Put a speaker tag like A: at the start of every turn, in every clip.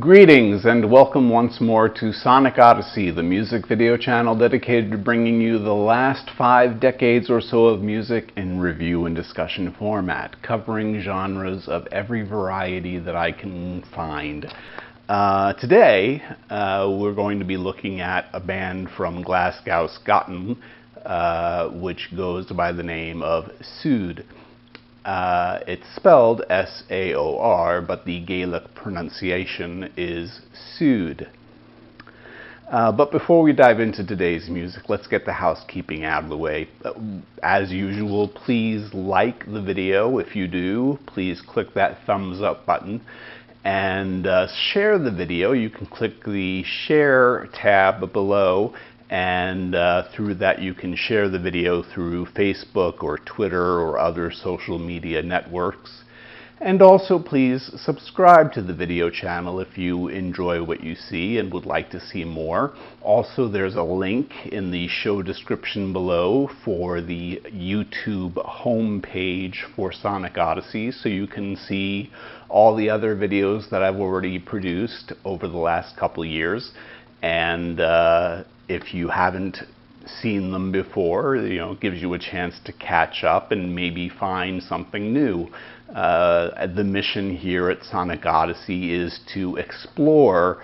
A: Greetings and welcome once more to Sonic Odyssey, the music video channel dedicated to bringing you the last 5 decades or so of music in review and discussion format, covering genres of every variety that I can find. Today, we're going to be looking at a band from Glasgow, Scotland, which goes by the name of Saor. It's spelled S-A-O-R, but the Gaelic pronunciation is Saor. But before we dive into today's music, let's get the housekeeping out of the way. As usual, please like the video. If you do, please click that thumbs up button and share the video. You can click the share tab below, and through that you can share the video through Facebook or Twitter or other social media networks. And also please subscribe to the video channel if you enjoy what you see and would like to see more. Also, there's a link in the show description below for the YouTube homepage for Sonic Odyssey, so you can see all the other videos that I've already produced over the last couple of years. And if you haven't seen them before, it gives you a chance to catch up and maybe find something new. The mission here at Sonic Odyssey is to explore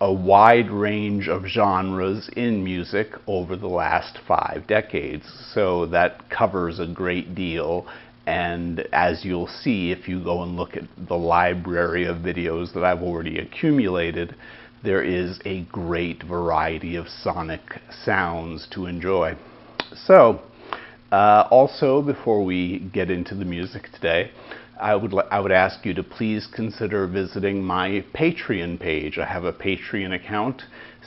A: a wide range of genres in music over the last 5 decades. So that covers a great deal. And as you'll see, if you go and look at the library of videos that I've already accumulated, there is a great variety of sonic sounds to enjoy. So, also before we get into the music today, I would ask you to please consider visiting my Patreon page. I have a Patreon account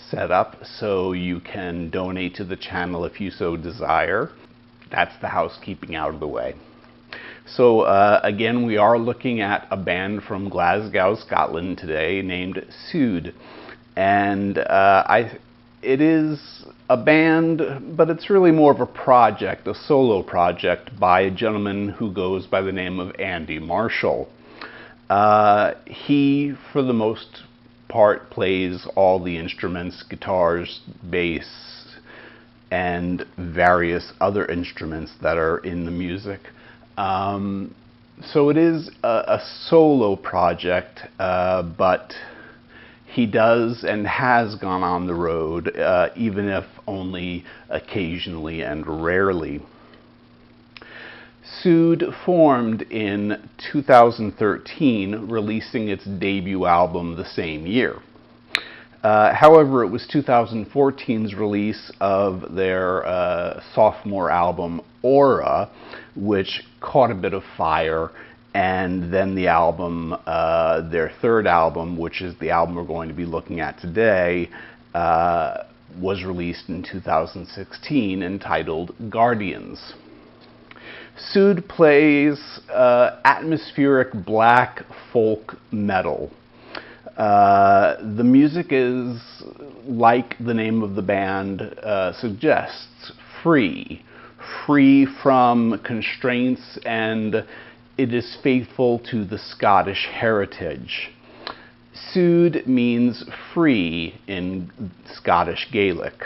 A: set up so you can donate to the channel if you so desire. That's the housekeeping out of the way. So again, we are looking at a band from Glasgow, Scotland today named Saor. And it is a band, but it's really more of a project, a solo project by a gentleman who goes by the name of Andy Marshall. He, for the most part, plays all the instruments, guitars, bass, and various other instruments that are in the music. So it is a solo project, but he does and has gone on the road, even if only occasionally and rarely. Saor formed in 2013, releasing its debut album the same year. However, it was 2014's release of their sophomore album, Aura, which caught a bit of fire. And then the album, their third album, which is the album we're going to be looking at today, was released in 2016, entitled Guardians. Saor plays atmospheric black folk metal. The music is, like the name of the band suggests, free from constraints, and it is faithful to the Scottish heritage. Saor means free in Scottish Gaelic.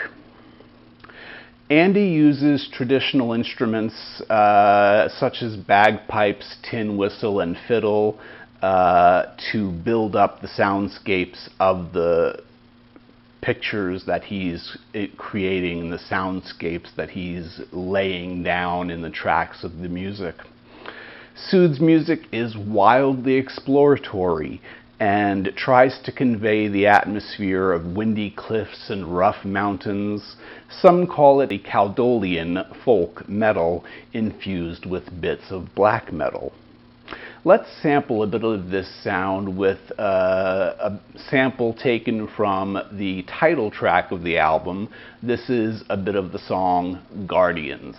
A: Andy uses traditional instruments such as bagpipes, tin whistle, and fiddle to build up the soundscapes of the pictures that he's creating, the soundscapes that he's laying down in the tracks of the music. Saor's music is wildly exploratory and tries to convey the atmosphere of windy cliffs and rough mountains. Some call it a Caledonian folk metal infused with bits of black metal. Let's sample a bit of this sound with a sample taken from the title track of the album. This is a bit of the song Guardians.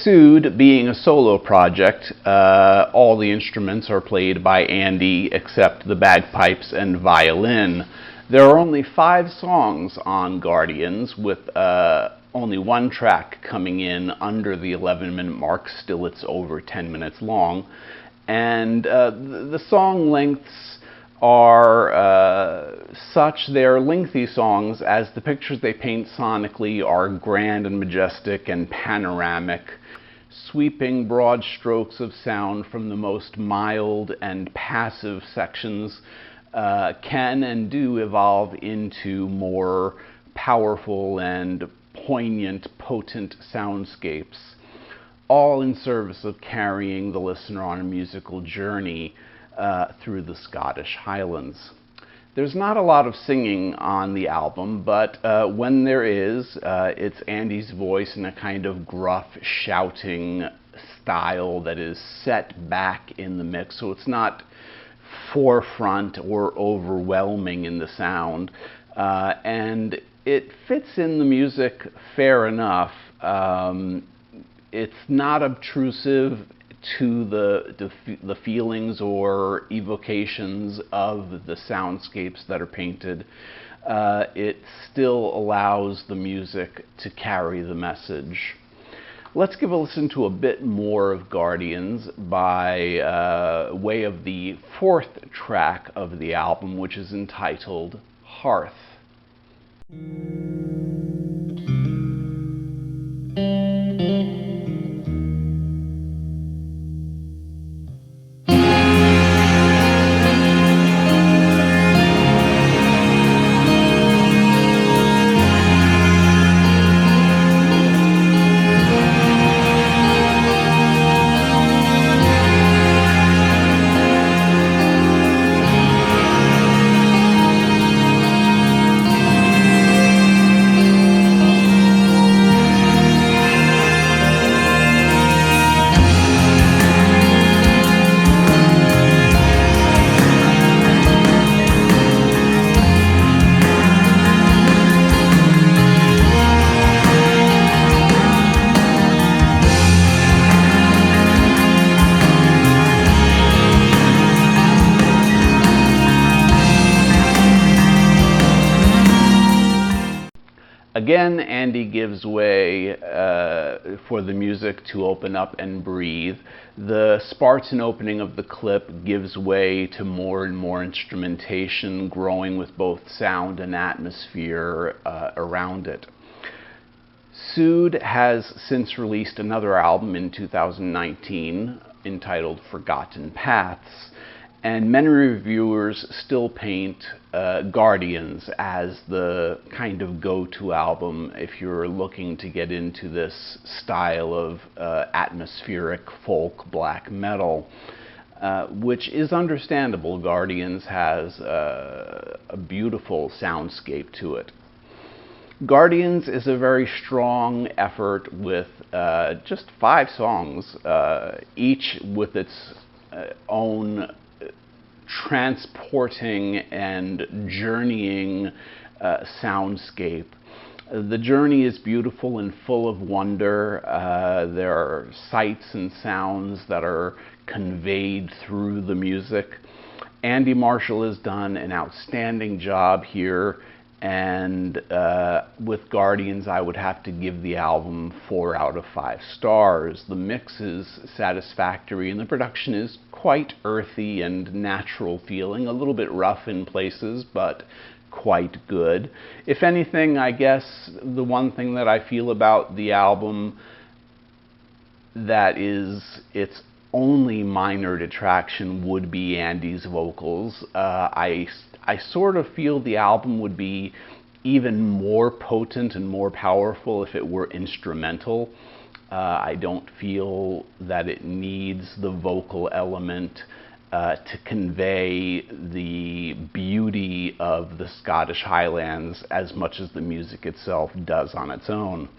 A: Sood being a solo project, all the instruments are played by Andy except the bagpipes and violin. There are only 5 songs on Guardians, with only one track coming in under the 11-minute mark. Still, it's over 10 minutes long. And the song lengths are such, they're lengthy songs, as the pictures they paint sonically are grand and majestic and panoramic, sweeping broad strokes of sound from the most mild and passive sections can and do evolve into more powerful and poignant, potent soundscapes, all in service of carrying the listener on a musical journey through the Scottish Highlands. There's not a lot of singing on the album, but when there is, it's Andy's voice in a kind of gruff, shouting style that is set back in the mix, so it's not forefront or overwhelming in the sound, and it fits in the music fair enough. It's not obtrusive to the feelings or evocations of the soundscapes that are painted. It still allows the music to carry the message. Let's give a listen to a bit more of Guardians by way of the 4th track of the album, which is entitled Hearth. Again, Andy gives way for the music to open up and breathe. The Spartan opening of the clip gives way to more and more instrumentation, growing with both sound and atmosphere around it. Sood has since released another album in 2019 entitled Forgotten Paths, and many reviewers still paint Guardians as the kind of go-to album if you're looking to get into this style of atmospheric folk black metal, which is understandable. Guardians has a beautiful soundscape to it. Guardians is a very strong effort with just 5 songs, each with its own transporting and journeying soundscape. The journey is beautiful and full of wonder. There are sights and sounds that are conveyed through the music. Andy Marshall has done an outstanding job here, and with Guardians I would have to give the album 4 out of 5 stars. The mix is satisfactory and the production is quite earthy and natural feeling, a little bit rough in places, but quite good. If anything, I guess the one thing that I feel about the album that is its only minor detraction would be Andy's vocals. I sort of feel the album would be even more potent and more powerful if it were instrumental. I don't feel that it needs the vocal element to convey the beauty of the Scottish Highlands as much as the music itself does on its own.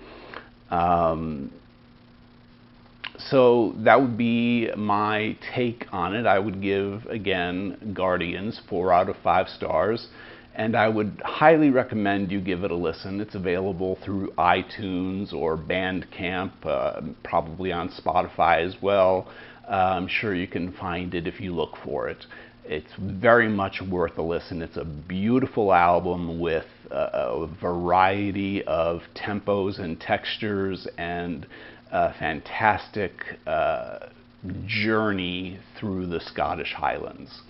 A: So that would be my take on it. I would give, again, Guardians 4 out of 5 stars. and I would highly recommend you give it a listen. It's available through iTunes or Bandcamp, probably on Spotify as well. I'm sure you can find it if you look for it. It's very much worth a listen. It's a beautiful album with a variety of tempos and textures, and a fantastic journey through the Scottish Highlands.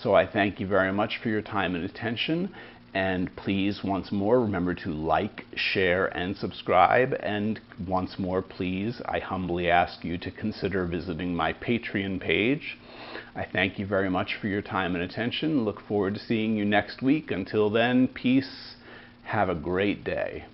A: So I thank you very much for your time and attention, and please, once more, remember to like, share, and subscribe. And once more, please, I humbly ask you to consider visiting my Patreon page. I thank you very much for your time and attention. Look forward to seeing you next week. Until then, peace. Have a great day.